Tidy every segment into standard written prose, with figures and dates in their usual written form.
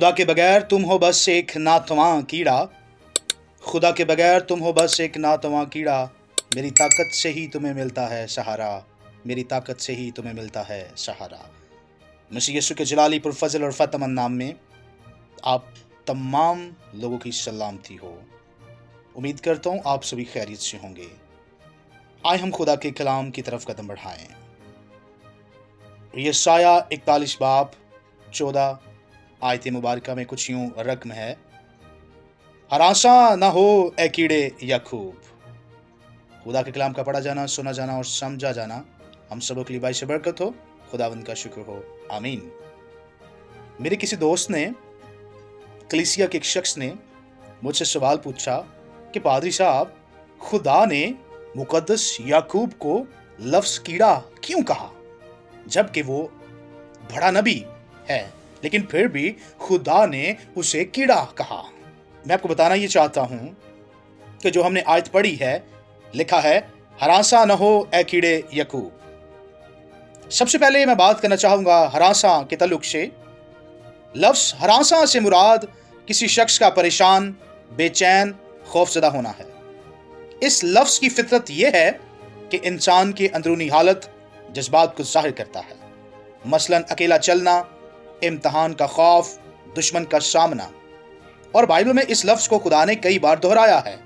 खुदा के बगैर तुम हो बस एक नातवां कीड़ा। खुदा के बगैर तुम हो बस एक नातवां कीड़ा। मेरी ताकत से ही तुम्हें मिलता है सहारा। मेरी ताकत से ही तुम्हें मिलता है सहारा। मसीह यीशु के जलाली पुरफजल और फतमन नाम में आप तमाम लोगों की सलामती हो। उम्मीद करता हूँ आप सभी खैरियत से होंगे। आए हम खुदा के कलाम की तरफ कदम बढ़ाएं। यशाया 41 बाब 14 आयत मुबारक में कुछ यूं रकम है, हरासा न हो ए कीड़े याकूब। खुदा के कलाम का पढ़ा जाना, सुना जाना और समझा जाना हम सबों के लिए बाइस बरकत हो। खुदावंद का शुक्र हो, आमीन। मेरे किसी दोस्त ने, कलीसिया के एक शख्स ने मुझसे सवाल पूछा कि पादरी साहब, खुदा ने मुकद्दस याकूब को लफ्ज कीड़ा क्यों कहा, जबकि वो बड़ा नबी है, लेकिन फिर भी खुदा ने उसे कीड़ा कहा। मैं आपको बताना ये चाहता हूं कि जो हमने आयत पढ़ी है, लिखा है हरासा न हो ए कीड़े याकूब। सबसे पहले मैं बात करना चाहूंगा हरासा के ताल्लुक से। लफ्ज हरासा से मुराद किसी शख्स का परेशान, बेचैन, खौफजदा होना है। इस लफ्ज की फितरत यह है कि इंसान की अंदरूनी हालत जज्बात को जाहिर करता है। मसलन अकेला चलना, इम्तिहान का खौफ, दुश्मन का सामना। और बाइबल में इस लफ्ज को खुदा ने कई बार दोहराया है।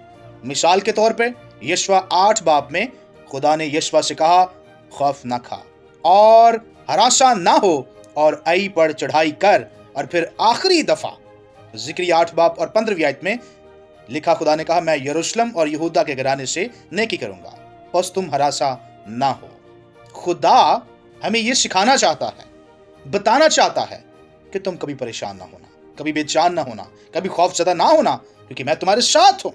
मिसाल के तौर पे यशवा 8 बाब में खुदा ने यशवा से कहा खौफ ना खा और हरासा ना हो और आई पर चढ़ाई कर। और फिर आखिरी दफा जिक्री 8 बाब और 15वीं आयत में लिखा, खुदा ने कहा मैं यरूशलेम और यहूदा के घराने से नेकी करूंगा, बस तुम हरासा ना हो। खुदा हमें यह सिखाना चाहता है, बताना चाहता है कि तुम कभी परेशान ना होना, कभी बेचैन ना होना, कभी खौफजदा ना होना, क्योंकि मैं तुम्हारे साथ हूं।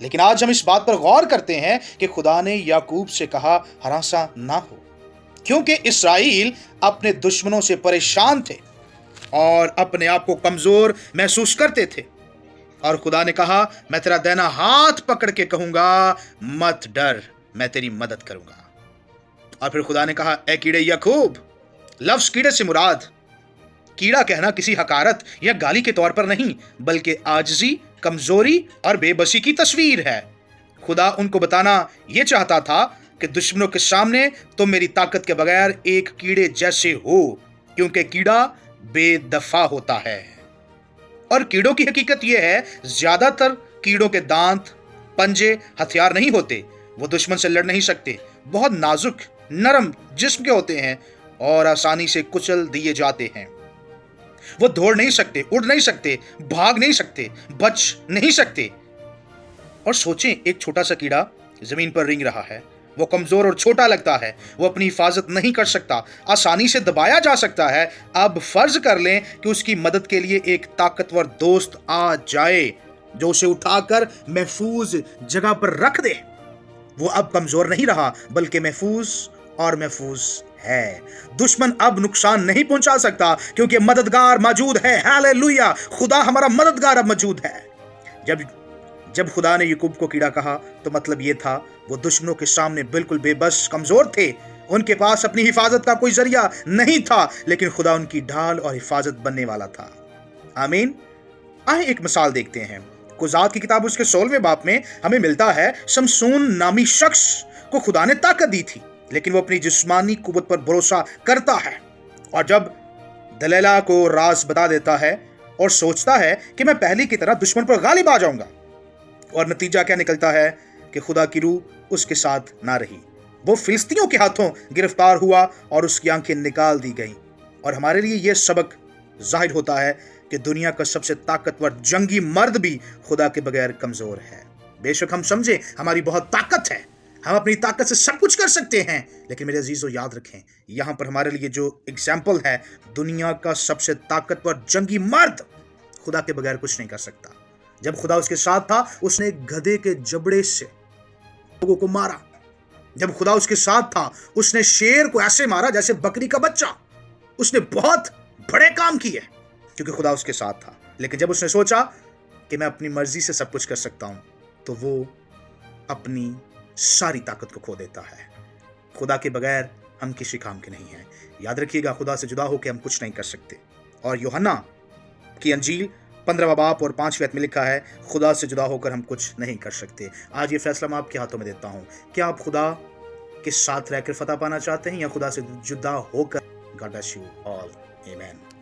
लेकिन आज हम इस बात पर गौर करते हैं कि खुदा ने याकूब से कहा हरासा ना हो, क्योंकि इस्राएल अपने दुश्मनों से परेशान थे और अपने आप को कमजोर महसूस करते थे। और खुदा ने कहा मैं तेरा दाहिना हाथ पकड़ के कहूंगा मत डर, मैं तेरी मदद करूंगा। और फिर खुदा ने कहा ए कीड़े याकूब। लफ्ज कीड़े से मुराद कीड़ा कहना किसी हकारत या गाली के तौर पर नहीं, बल्कि आजिज़ी, कमजोरी और बेबसी की तस्वीर है। खुदा उनको बताना यह चाहता था कि दुश्मनों के सामने तुम मेरी ताकत के बगैर एक कीड़े जैसे हो, क्योंकि कीड़ा बेदफा होता है। और कीड़ों की हकीकत यह है, ज्यादातर कीड़ों के दांत, पंजे, हथियार नहीं होते। वो दुश्मन से लड़ नहीं सकते, बहुत नाजुक, नरम जिस्म के होते हैं और आसानी से कुचल दिए जाते हैं। वो दौड़ नहीं सकते, उड़ नहीं सकते, भाग नहीं सकते, बच नहीं सकते। और सोचें, एक छोटा सा कीड़ा जमीन पर रेंग रहा है, वो कमजोर और छोटा लगता है, वो अपनी हिफाजत नहीं कर सकता, आसानी से दबाया जा सकता है। अब फर्ज कर लें कि उसकी मदद के लिए एक ताकतवर दोस्त आ जाए जो उसे उठाकर महफूज जगह पर रख दे। वो अब कमजोर नहीं रहा, बल्कि महफूज और महफूज है। दुश्मन अब नुकसान नहीं पहुंचा सकता, क्योंकि मददगार मौजूद है। हालेलुया, खुदा हमारा मददगार अब मौजूद है। जब खुदा ने याकूब को कीड़ा कहा तो मतलब यह था वो दुश्मनों के सामने बिल्कुल बेबस, कमजोर थे। उनके पास अपनी हिफाजत का कोई जरिया नहीं था, लेकिन खुदा उनकी ढाल और हिफाजत बनने वाला था। आमीन। आए एक मिसाल देखते हैं। कुजात की किताब उसके 16वें बाब में हमें मिलता है, शमसून नामी शख्स को खुदा ने ताकत दी थी, लेकिन वो अपनी जिस्मानी कुव्वत पर भरोसा करता है। और जब दलीला को राज बता देता है और सोचता है कि मैं पहले की तरह दुश्मन पर गालिब आ जाऊंगा, और नतीजा क्या निकलता है कि खुदा की रूह उसके साथ ना रही। वो फिलिस्तीनियों के हाथों गिरफ्तार हुआ और उसकी आंखें निकाल दी गईं। और हमारे लिए यह सबक जाहिर होता है कि दुनिया का सबसे ताकतवर जंगी मर्द भी खुदा के बगैर कमजोर है। बेशक हम समझे हमारी बहुत ताकत है, हम अपनी ताकत से सब कुछ कर सकते हैं, लेकिन मेरे अजीजों याद रखें, यहां पर हमारे लिए जो एग्जाम्पल है, दुनिया का सबसे ताकतवर जंगी मर्द खुदा के बगैर कुछ नहीं कर सकता। जब खुदा उसके साथ था, उसने गधे के जबड़े से लोगों को मारा। जब खुदा उसके साथ था, उसने शेर को ऐसे मारा जैसे बकरी का बच्चा। उसने बहुत बड़े काम किए क्योंकि खुदा उसके साथ था। लेकिन जब उसने सोचा कि मैं अपनी मर्जी से सब कुछ कर सकता हूं, तो वो अपनी सारी ताकत को खो देता है। खुदा के बगैर हम किसी काम के नहीं हैं। याद रखिएगा, खुदा से जुदा होकर हम कुछ नहीं कर सकते। और यूहन्ना کی انجیل 15واں باب اور 5ویں آیت میں لکھا ہے، خدا سے جدا ہو کر ہم کچھ نہیں کر سکتے۔ آج یہ فیصلہ میں آپ کے ہاتھوں میں دیتا ہوں، کیا آپ خدا کے ساتھ رہ کر فتح پانا چاہتے ہیں یا خدا سے جدا ہو کر؟ God bless you all. Amen.